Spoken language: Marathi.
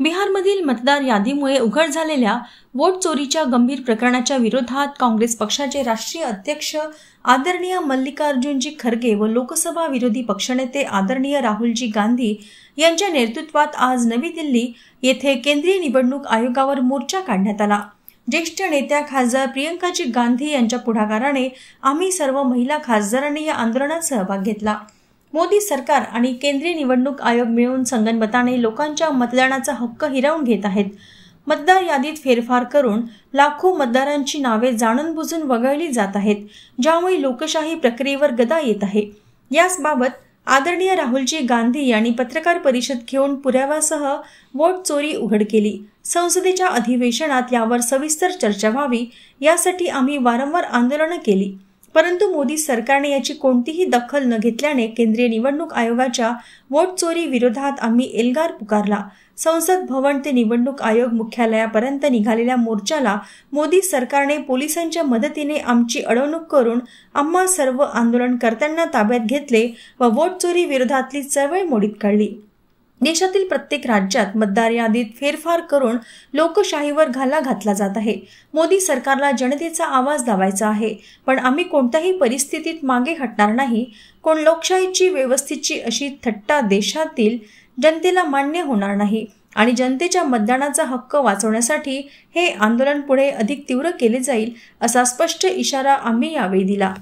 बिहारमधील मतदार यादीमुळे उघड झालेल्या वोट चोरीच्या गंभीर प्रकरणाच्या विरोधात काँग्रेस पक्षाचे राष्ट्रीय अध्यक्ष आदरणीय मल्लिकार्जुनजी खरगे व लोकसभा विरोधी पक्षनेते आदरणीय राहुलजी गांधी यांच्या नेतृत्वात आज नवी दिल्ली येथे केंद्रीय निवडणूक आयोगावर मोर्चा काढण्यात आला। ज्येष्ठ नेत्या खासदार प्रियंकाजी गांधी यांच्या पुढाकाराने आम्ही सर्व महिला खासदारांनी या आंदोलनात सहभाग घेतला। मोदी सरकार आणि केंद्रीय निवडणूक आयोग मिळून संगनमताने लोकांच्या मतदानाचा हक्क हिरावून घेत आहेत। मतदार यादीत फेरफार करून लाखो मतदारांची नावे जाणून बुजून वगळली जात आहेत, ज्यामुळे लोकशाही प्रक्रियेवर गदा येत आहे। याबाबत आदरणीय राहुलजी गांधी यांनी पत्रकार परिषद घेऊन पुराव्यासह वोट चोरी उघड केली। संसदेच्या अधिवेशनात यावर सविस्तर चर्चा व्हावी यासाठी आम्ही वारंवार आंदोलने केली, परंतु मोदी सरकारने याची कोणतीही दखल न घेतल्याने केंद्रीय निवडणूक आयोगाच्या वोट चोरी विरोधात आम्ही एल्गार पुकारला। संसद भवन ते निवडणूक आयोग मुख्यालयापर्यंत निघालेल्या मोर्चाला मोदी सरकारने पोलिसांच्या मदतीने आमची अडवणूक करून आम्हा सर्व आंदोलनकर्त्यांना ताब्यात घेतले व वोट चोरी विरोधातली चळवळ मोडीत काढली। देशातील प्रत्येक राज्यात मतदार यादीत फेरफार करून लोकशाहीवर घाला घातला जात आहे। मोदी सरकारला जनतेचा आवाज दाबायचा आहे, पण आम्ही कोणत्याही परिस्थितीत मागे हटणार नाही। कोण लोकशाहीची व्यवस्थेची अशी थट्टा देशातील जनतेला मान्य होणार नाही आणि जनतेच्या मतदानाचा हक्क वाचवण्यासाठी हे आंदोलन पुढे अधिक तीव्र केले जाईल, असा स्पष्ट इशारा आम्ही यावेळी दिला।